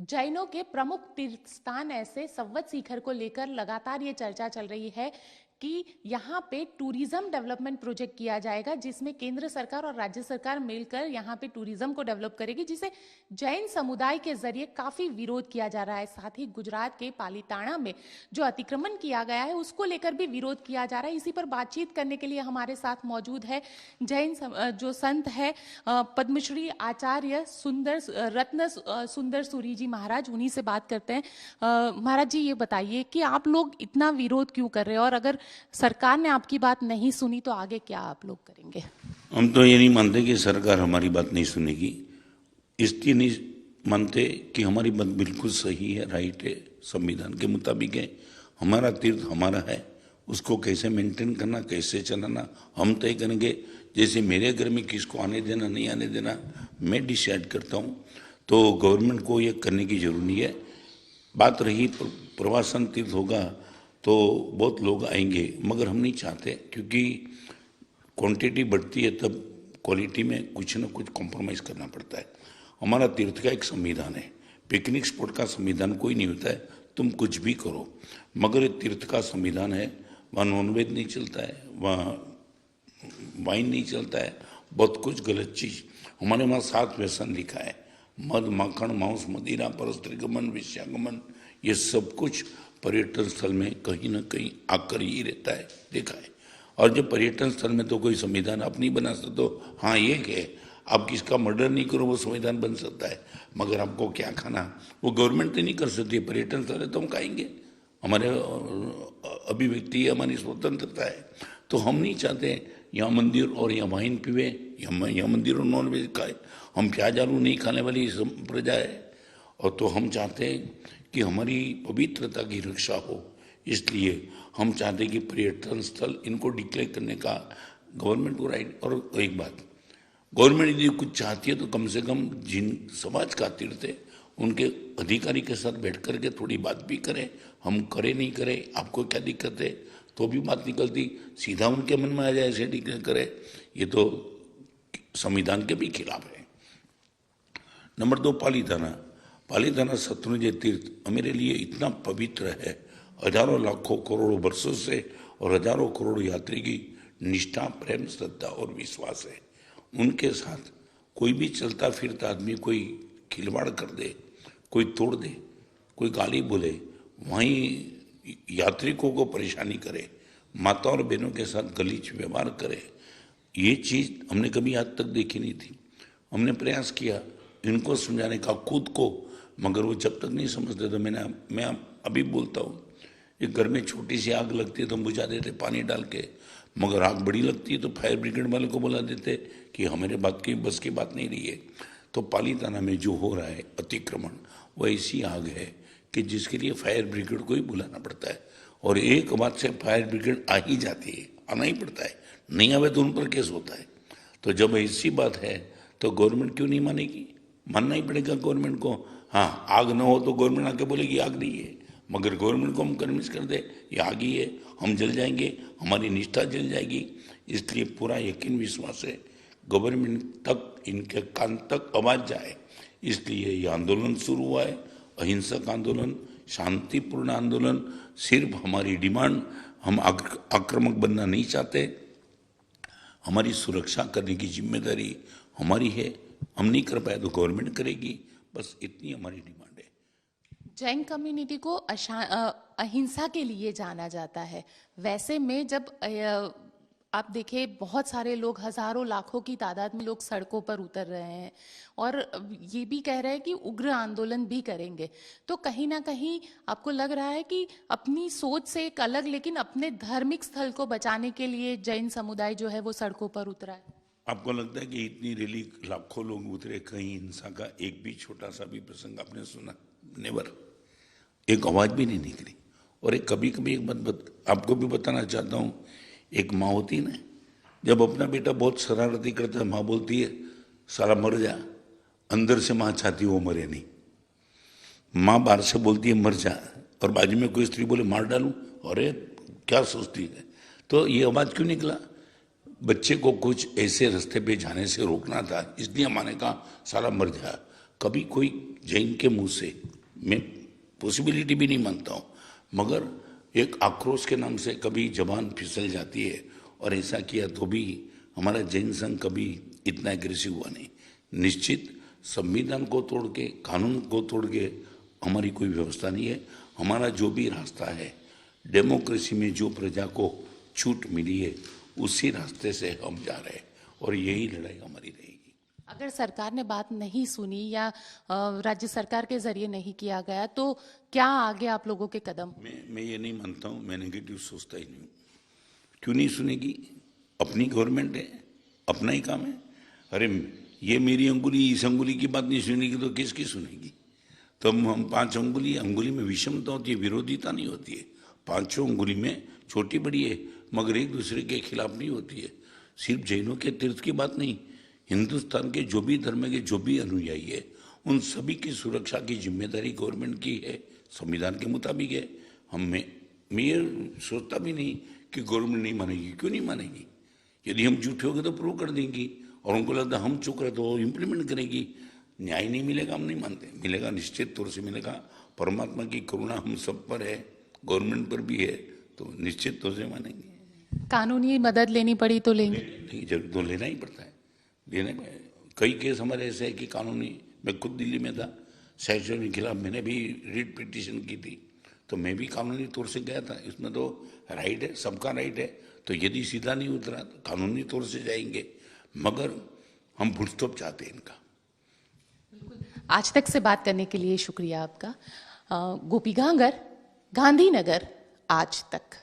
जैनों के प्रमुख तीर्थ स्थान ऐसे संवत शिखर को लेकर लगातार ये चर्चा चल रही है कि यहाँ पे टूरिज्म डेवलपमेंट प्रोजेक्ट किया जाएगा, जिसमें केंद्र सरकार और राज्य सरकार मिलकर यहाँ पे टूरिज्म को डेवलप करेगी, जिसे जैन समुदाय के जरिए काफी विरोध किया जा रहा है। साथ ही गुजरात के पालीताना में जो अतिक्रमण किया गया है उसको लेकर भी विरोध किया जा रहा है। इसी पर बातचीत करने के लिए हमारे साथ मौजूद है जैन जो संत है पद्मश्री आचार्य रत्न सुंदर सूरी जी महाराज, उन्हीं से बात करते हैं। महाराज जी, ये बताइए कि आप लोग इतना विरोध क्यों कर रहे हैं, और अगर सरकार ने आपकी बात नहीं सुनी तो आगे क्या आप लोग करेंगे? हम तो ये नहीं मानते कि सरकार हमारी बात नहीं सुनेगी, इसलिए नहीं मानते कि हमारी बात बिल्कुल सही है, राइट है, संविधान के मुताबिक है। हमारा तीर्थ हमारा है, उसको कैसे मेंटेन करना, कैसे चलाना हम तय करेंगे। जैसे मेरे घर में किसको आने देना नहीं आने देना मैं डिसाइड करता हूँ, तो गवर्नमेंट को ये करने की जरूरत नहीं है। बात रही प्रवासन तीर्थ होगा तो बहुत लोग आएंगे, मगर हम नहीं चाहते, क्योंकि क्वांटिटी बढ़ती है तब क्वालिटी में कुछ न कुछ कॉम्प्रोमाइज करना पड़ता है। हमारा तीर्थ का एक संविधान है, पिकनिक स्पॉट का संविधान कोई नहीं होता है, तुम कुछ भी करो, मगर तीर्थ का संविधान है। वहाँ नॉनवेज नहीं चलता है, वहाँ वाइन नहीं चलता है, बहुत कुछ गलत चीज। हमारे वहाँ 7 व्यसन लिखा है, मद माखन मांस मदिरा परस्त्रीगमन विषयागमन, ये सब कुछ पर्यटन स्थल में कहीं ना कहीं आकर ही रहता है, देखा है। और जब पर्यटन स्थल में तो कोई संविधान आप नहीं बना सकते, तो हाँ ये है आप किसका मर्डर नहीं करो वो संविधान बन सकता है, मगर आपको क्या खाना वो गवर्नमेंट तो नहीं कर सकती। पर्यटन स्थल है तो हम खाएंगे, हमारे अभिव्यक्ति है, हमारी स्वतंत्रता है। तो हम नहीं चाहते यहाँ मंदिर और यहाँ वाइन पीवे, यहाँ मंदिर और नॉन वेज खाए। हम प्याज आलू नहीं खाने वाली प्रजा है, और तो हम चाहते हैं कि हमारी पवित्रता की रक्षा हो, इसलिए हम चाहते हैं कि पर्यटन स्थल इनको डिक्लेयर करने का गवर्नमेंट को राइट। और एक बात, गवर्नमेंट यदि कुछ चाहती है तो कम से कम जिन समाज का तीर्थ है उनके अधिकारी के साथ बैठ करके थोड़ी बात भी करें। हम करें नहीं करें, आपको क्या दिक्कत है, तो भी बात निकलती, सीधा उनके मन में आ जाए ऐसे डिक्लेयर करे, ये तो संविधान के भी खिलाफ है। नंबर 2, पालीताना शत्रुंजय तीर्थ मेरे लिए इतना पवित्र है, हजारों लाखों करोड़ों वर्षों से और हजारों करोड़ों यात्री की निष्ठा, प्रेम, श्रद्धा और विश्वास है। उनके साथ कोई भी चलता फिरता आदमी कोई खिलवाड़ कर दे, कोई तोड़ दे, कोई गाली बोले, वहीं यात्रिकों को परेशानी करे, माता और बहनों के साथ गलीच व्यवहार करे, ये चीज़ हमने कभी आज तक देखी नहीं थी। हमने प्रयास किया इनको समझाने का खुद को, मगर वो जब तक नहीं समझते तो मैं अभी बोलता हूँ, एक घर में छोटी सी आग लगती है तो बुझा देते पानी डाल के, मगर आग बड़ी लगती है तो फायर ब्रिगेड वाले को बुला देते कि हमारे बात की बस की बात नहीं रही है। तो पालीताना में जो हो रहा है अतिक्रमण, वो ऐसी आग है कि जिसके लिए फायर ब्रिगेड को ही बुलाना पड़ता है, और एक बात से फायर ब्रिगेड आ ही जाती है, आना ही पड़ता है, नहीं आवे तो उन पर केस होता है। तो जब ऐसी बात है तो गवर्नमेंट क्यों नहीं मानेगी? मानना ही पड़ेगा गवर्नमेंट को। हाँ, आग न हो तो गवर्नमेंट आके बोलेगी आग नहीं है, मगर गवर्नमेंट को हम कन्विंस कर दे ये आग ही है, हम जल जाएंगे, हमारी निष्ठा जल जाएगी। इसलिए पूरा यकीन विश्वास है गवर्नमेंट तक, इनके कान तक आवाज जाए, इसलिए ये आंदोलन शुरू हुआ है, अहिंसक आंदोलन, शांतिपूर्ण आंदोलन। सिर्फ हमारी डिमांड, हम आक्रामक बनना नहीं चाहते, हमारी सुरक्षा करने की जिम्मेदारी हमारी है, हम नहीं कर पाए तो गवर्नमेंट करेगी, बस इतनी हमारी डिमांड है। जैन कम्युनिटी को अहिंसा के लिए जाना जाता है, वैसे में जब आप देखिए बहुत सारे लोग, हजारों लाखों की तादाद में लोग सड़कों पर उतर रहे हैं और ये भी कह रहे हैं कि उग्र आंदोलन भी करेंगे, तो कहीं ना कहीं आपको लग रहा है कि अपनी सोच से एक अलग, लेकिन अपने धार्मिक स्थल को बचाने के लिए जैन समुदाय जो है वो सड़कों पर उतरा है? आपको लगता है कि इतनी रैली लाखों लोग उतरे, कहीं हिंसा का एक भी छोटा सा भी प्रसंग आपने सुना? नेवर, एक आवाज भी नहीं निकली। और एक कभी कभी एक बात आपको भी बताना चाहता हूँ, एक माँ होती है ना, जब अपना बेटा बहुत शरारती करता है, माँ बोलती है साला मर जा, अंदर से माँ चाहती है वो मरे नहीं। माँ बाहर से बोलती है मर जा, और बाजू में कोई स्त्री बोले मार डालूं, अरे क्या सोचती है? तो ये आवाज क्यों निकला? बच्चे को कुछ ऐसे रास्ते पे जाने से रोकना था, इसलिए माने कहा साला मर जा। कभी कोई जैन के मुंह से मैं पॉसिबिलिटी भी नहीं मानता हूँ, मगर एक आक्रोश के नाम से कभी जबान फिसल जाती है, और ऐसा किया तो भी हमारा जैन संघ कभी इतना एग्रेसिव हुआ नहीं। निश्चित संविधान को तोड़ के, कानून को तोड़ के हमारी कोई व्यवस्था नहीं है। हमारा जो भी रास्ता है, डेमोक्रेसी में जो प्रजा को छूट मिली है, उसी रास्ते से हम जा रहे हैं, और यही लड़ाई हमारी रहेगी। अगर सरकार ने बात नहीं सुनी या राज्य सरकार के जरिए नहीं किया गया, तो क्या आगे आप लोगों के कदम? मैं ये नहीं मानता हूँ, मैं नेगेटिव सोचता ही नहीं हूँ। क्यों नहीं सुनेगी? अपनी गवर्नमेंट है, अपना ही काम है। अरे ये मेरी अंगुली, इस अंगुली की बात नहीं सुनेगी तो किसकी सुनेगी? तो हम 5 अंगुली में विषमता होती है, विरोधिता नहीं होती है। 5 अंगुली में छोटी बड़ी है, मगर एक दूसरे के खिलाफ नहीं होती है। सिर्फ जैनों के तीर्थ की बात नहीं, हिंदुस्तान के जो भी धर्म के जो भी अनुयायी है, उन सभी की सुरक्षा की जिम्मेदारी गवर्नमेंट की है, संविधान के मुताबिक है। मैं ये सोचता भी नहीं कि गवर्नमेंट नहीं मानेगी। क्यों नहीं मानेगी? यदि हम झूठे हो गए तो प्रूव कर देंगी, और उनको लगता है हम चुक रहे तो इम्प्लीमेंट करेगी। न्याय नहीं मिलेगा, हम नहीं मानते। मिलेगा, निश्चित तौर से मिलेगा। परमात्मा की करुणा हम सब पर है, गवर्नमेंट पर भी है, तो निश्चित तौर से मानेंगे। कानूनी मदद लेनी पड़ी तो लेंगे? नहीं, जरूर तो लेना ही पड़ता है। लेने में कई केस हमारे ऐसे है कि कानूनी, मैं खुद दिल्ली में था, सेक्शन के खिलाफ मैंने भी रिट पिटीशन की थी, तो मैं भी कानूनी तौर से गया था। इसमें तो राइट है, सबका राइट है। तो यदि सीधा नहीं उतरा तो कानूनी तौर से जाएंगे, मगर हम फुल स्टॉप चाहते हैं इनका। आज तक से बात करने के लिए शुक्रिया आपका। गोपी गांगर, गांधीनगर, आज तक।